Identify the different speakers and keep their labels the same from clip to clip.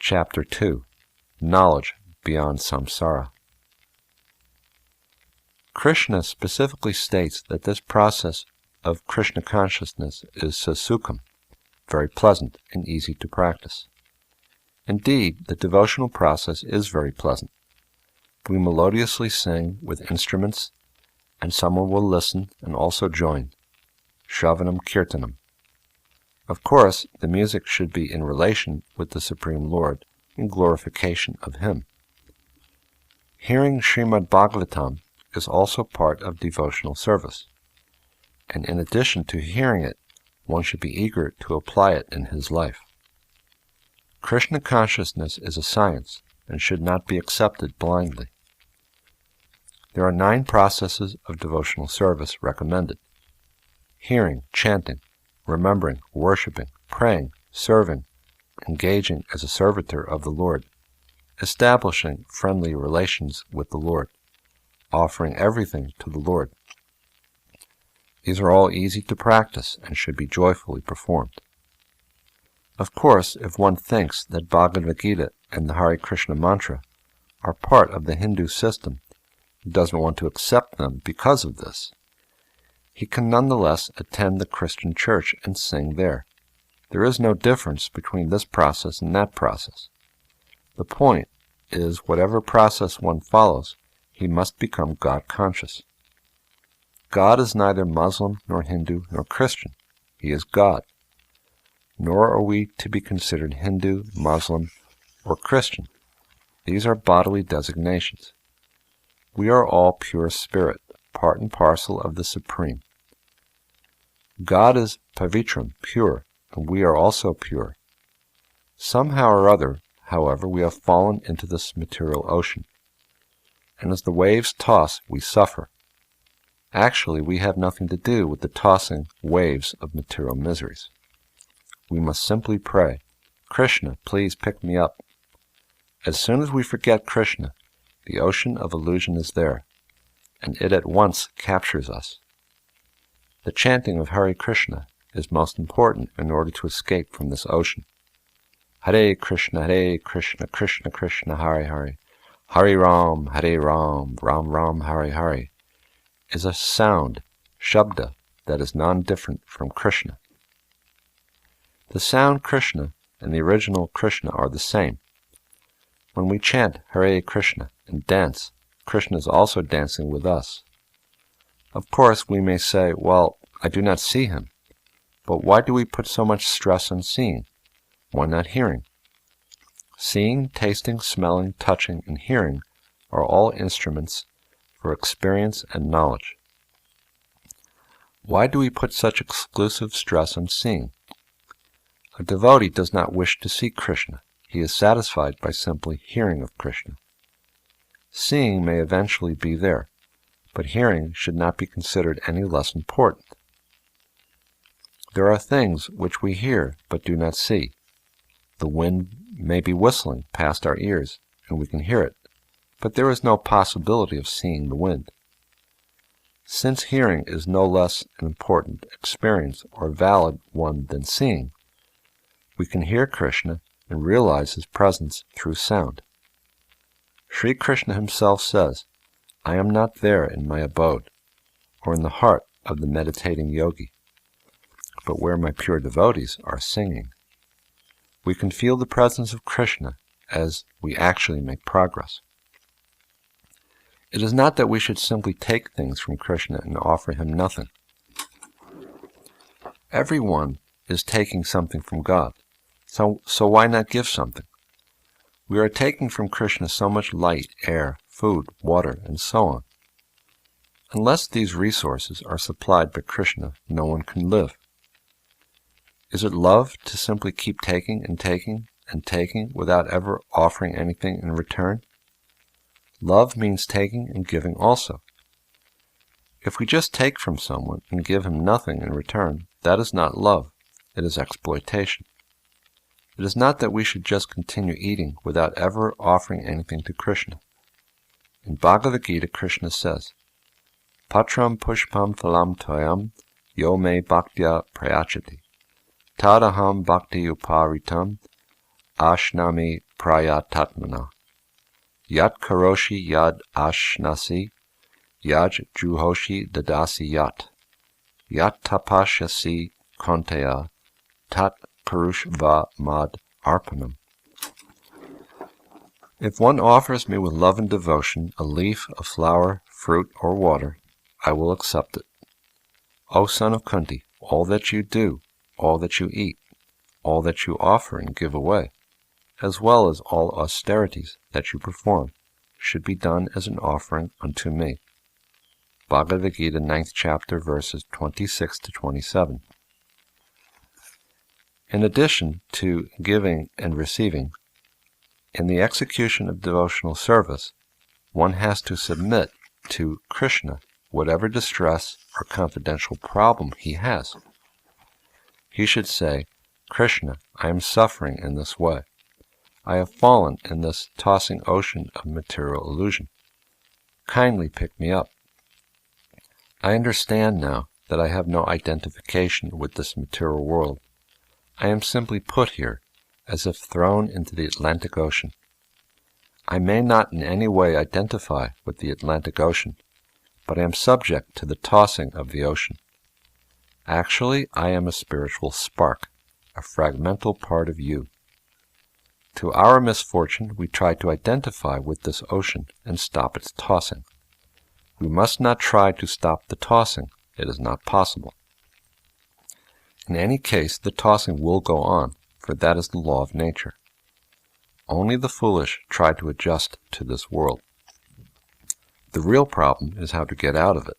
Speaker 1: Chapter 2. Knowledge Beyond Samsara. Krishna specifically states that this process of Krishna consciousness is sukham, very pleasant and easy to practice. Indeed, the devotional process is very pleasant. We melodiously sing with instruments, and someone will listen and also join. Shravanam Kirtanam. Of course, the music should be in relation with the Supreme Lord, in glorification of Him. Hearing Srimad Bhagavatam is also part of devotional service, and in addition to hearing it, one should be eager to apply it in his life. Krishna consciousness is a science and should not be accepted blindly. There are 9 processes of devotional service recommended: hearing, chanting, remembering, worshipping, praying, serving, engaging as a servitor of the Lord, establishing friendly relations with the Lord, offering everything to the Lord. These are all easy to practice and should be joyfully performed. Of course, if one thinks that Bhagavad Gita and the Hare Krishna mantra are part of the Hindu system, and doesn't want to accept them because of this, he can nonetheless attend the Christian church and sing there. There is no difference between this process and that process. The point is, whatever process one follows, he must become God-conscious. God is neither Muslim, nor Hindu, nor Christian. He is God. Nor are we to be considered Hindu, Muslim, or Christian. These are bodily designations. We are all pure spirit, part and parcel of the Supreme. God is Pavitram, pure, and we are also pure. Somehow or other, however, we have fallen into this material ocean, and as the waves toss, we suffer. Actually, we have nothing to do with the tossing waves of material miseries. We must simply pray, "Krishna, please pick me up." As soon as we forget Krishna, the ocean of illusion is there, and it at once captures us. The chanting of Hare Krishna is most important in order to escape from this ocean. Hare Krishna, Krishna Krishna, Hare Hare, Hare Ram, Ram Ram, Hare Hare, is a sound, shabda, that is non-different from Krishna. The sound Krishna and the original Krishna are the same. When we chant Hare Krishna and dance, Krishna is also dancing with us. Of course, we may say, "Well, I do not see him." But why do we put so much stress on seeing? Why not hearing? Seeing, tasting, smelling, touching, and hearing are all instruments for experience and knowledge. Why do we put such exclusive stress on seeing? A devotee does not wish to see Krishna. He is satisfied by simply hearing of Krishna. Seeing may eventually be there, but hearing should not be considered any less important. There are things which we hear but do not see. The wind may be whistling past our ears, and we can hear it, but there is no possibility of seeing the wind. Since hearing is no less an important experience or valid one than seeing, we can hear Krishna and realize His presence through sound. Sri Krishna Himself says, "I am not there in my abode, or in the heart of the meditating yogi, but where my pure devotees are singing." We can feel the presence of Krishna as we actually make progress. It is not that we should simply take things from Krishna and offer Him nothing. Everyone is taking something from God, so why not give something? We are taking from Krishna so much light, air, food, water, and so on. Unless these resources are supplied by Krishna, no one can live. Is it love to simply keep taking and taking and taking without ever offering anything in return? Love means taking and giving also. If we just take from someone and give him nothing in return, that is not love, it is exploitation. It is not that we should just continue eating without ever offering anything to Krishna. In Bhagavad Gita, Krishna says, "Patram pushpam phalam toyam yo me bhaktya prayachati. Tadaham bhakti uparitam ashnami prayatatmana. Yat karoshi yad ashnasi, yaj juhoshi dadasi yat. Yat tapashyasi konteya, tat purushva mad arpanam. If one offers me with love and devotion a leaf, a flower, fruit, or water, I will accept it. O son of Kunti, all that you do, all that you eat, all that you offer and give away, as well as all austerities that you perform, should be done as an offering unto me. Bhagavad Gita, 9th chapter, verses 26 to 27. In addition to giving and receiving, in the execution of devotional service, one has to submit to Krishna whatever distress or confidential problem he has. He should say, Krishna, I am suffering in this way. I have fallen in this tossing ocean of material illusion. Kindly pick me up. I understand now that I have no identification with this material world. I am simply put here, as if thrown into the Atlantic Ocean. I may not in any way identify with the Atlantic Ocean, but I am subject to the tossing of the ocean. Actually, I am a spiritual spark, a fragmental part of you. To our misfortune, we try to identify with this ocean and stop its tossing. We must not try to stop the tossing. It is not possible. In any case, the tossing will go on, for that is the law of nature. Only the foolish try to adjust to this world. The real problem is how to get out of it.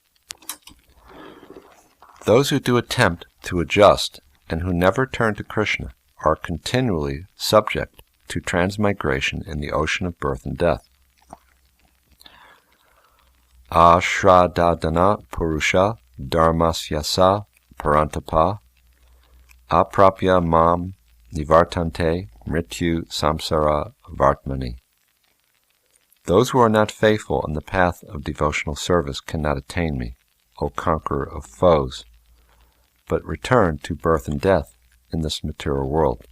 Speaker 1: Those who do attempt to adjust and who never turn to Krishna are continually subject to transmigration in the ocean of birth and death. Ashradadana purusha dharmasyasa parantapa aprapya mam nivartante mrityu samsara vartmani. Those who are not faithful in the path of devotional service cannot attain me, O conqueror of foes, but return to birth and death in this material world.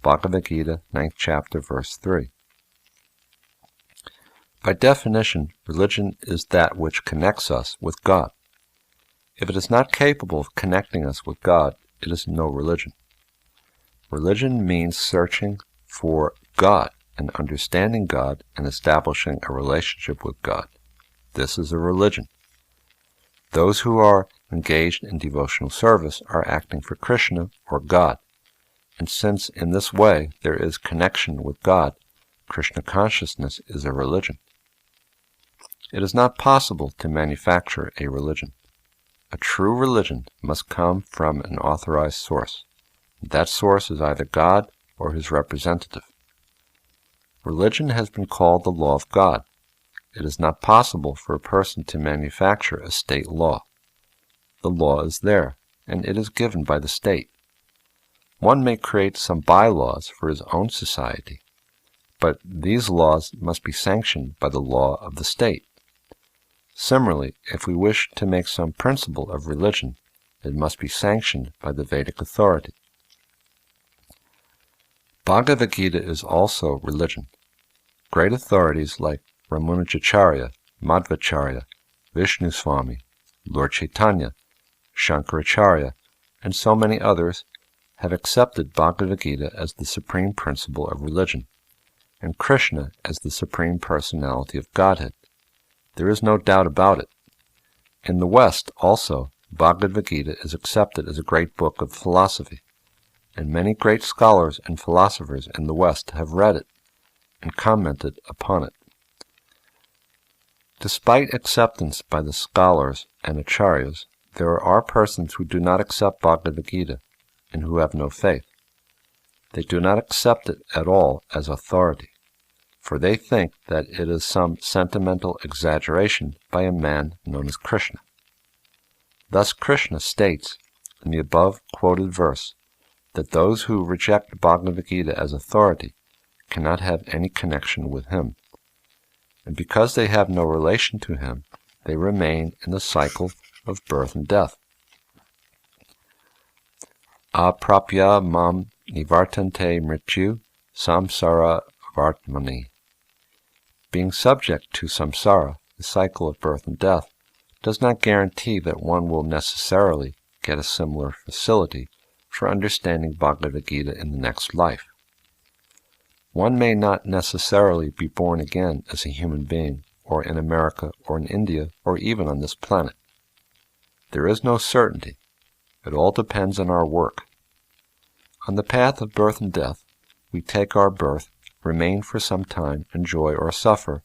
Speaker 1: Bhagavad Gita, 9th chapter, verse 3. By definition, religion is that which connects us with God. If it is not capable of connecting us with God, it is no religion. Religion means searching for God and understanding God and establishing a relationship with God. This is a religion. Those who are engaged in devotional service are acting for Krishna or God, and since in this way there is connection with God, Krishna consciousness is a religion. It is not possible to manufacture a religion. A true religion must come from an authorized source. That source is either God or his representative. Religion has been called the law of God. It is not possible for a person to manufacture a state law. The law is there, and it is given by the state. One may create some bylaws for his own society, but these laws must be sanctioned by the law of the state. Similarly, if we wish to make some principle of religion, it must be sanctioned by the Vedic authority. Bhagavad Gita is also religion. Great authorities like Ramanujacharya, Madhvacharya, Vishnu Swami, Lord Chaitanya, Shankaracharya, and so many others have accepted Bhagavad Gita as the supreme principle of religion, and Krishna as the supreme personality of Godhead. There is no doubt about it. In the West, also, Bhagavad Gita is accepted as a great book of philosophy, and many great scholars and philosophers in the West have read it and commented upon it. Despite acceptance by the scholars and acharyas, there are persons who do not accept Bhagavad Gita and who have no faith. They do not accept it at all as authority, for they think that it is some sentimental exaggeration by a man known as Krishna. Thus Krishna states in the above quoted verse that those who reject Bhagavad Gita as authority cannot have any connection with him, and because they have no relation to him, they remain in the cycle of birth and death. Aprapya mam nivartante mrityu samsara vartmani. Being subject to samsara, the cycle of birth and death, does not guarantee that one will necessarily get a similar facility for understanding Bhagavad Gita in the next life. One may not necessarily be born again as a human being, or in America, or in India, or even on this planet. There is no certainty. It all depends on our work. On the path of birth and death, we take our birth, remain for some time, enjoy or suffer,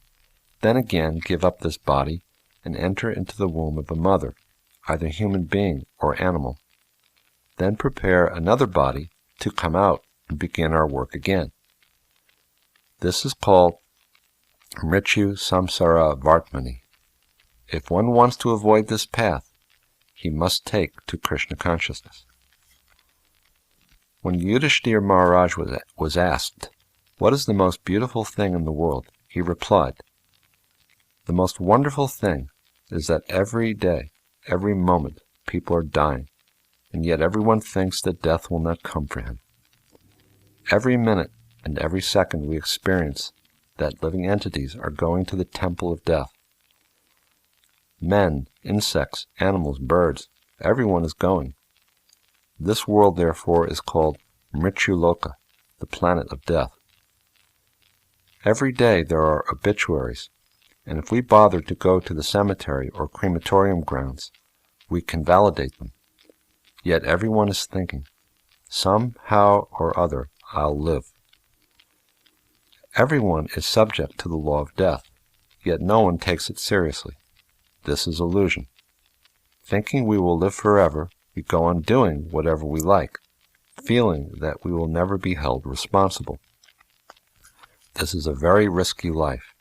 Speaker 1: then again give up this body and enter into the womb of a mother, either human being or animal, then prepare another body to come out and begin our work again. This is called Mrityu Samsara Vartmani. If one wants to avoid this path, he must take to Krishna consciousness. When Yudhishthira Maharaj was asked, "What is the most beautiful thing in the world?" he replied, "The most wonderful thing is that every day, every moment, people are dying, and yet everyone thinks that death will not come for him. Every minute and every second we experience that living entities are going to the temple of death. Men, insects, animals, birds, everyone is going. This world, therefore, is called Mrityuloka, the planet of death. Every day there are obituaries, and if we bother to go to the cemetery or crematorium grounds, we can validate them. Yet everyone is thinking, somehow or other I'll live. Everyone is subject to the law of death, yet no one takes it seriously. This is illusion. Thinking we will live forever, we go on doing whatever we like, feeling that we will never be held responsible. This is a very risky life,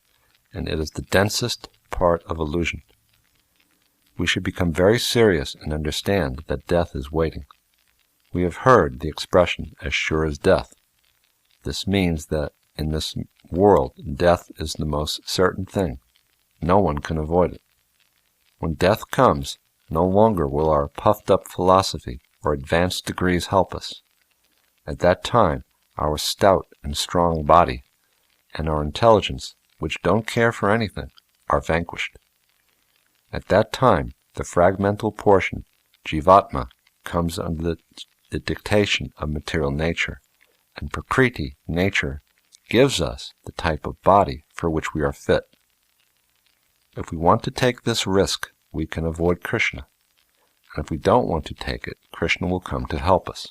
Speaker 1: and it is the densest part of illusion. We should become very serious and understand that death is waiting. We have heard the expression, as sure as death. This means that in this world, death is the most certain thing. No one can avoid it. When death comes, no longer will our puffed-up philosophy or advanced degrees help us. At that time, our stout and strong body and our intelligence, which don't care for anything, are vanquished. At that time, the fragmental portion, Jivatma, comes under the dictation of material nature, and Prakriti, nature, gives us the type of body for which we are fit. If we want to take this risk, we can avoid Krishna, and if we don't want to take it, Krishna will come to help us.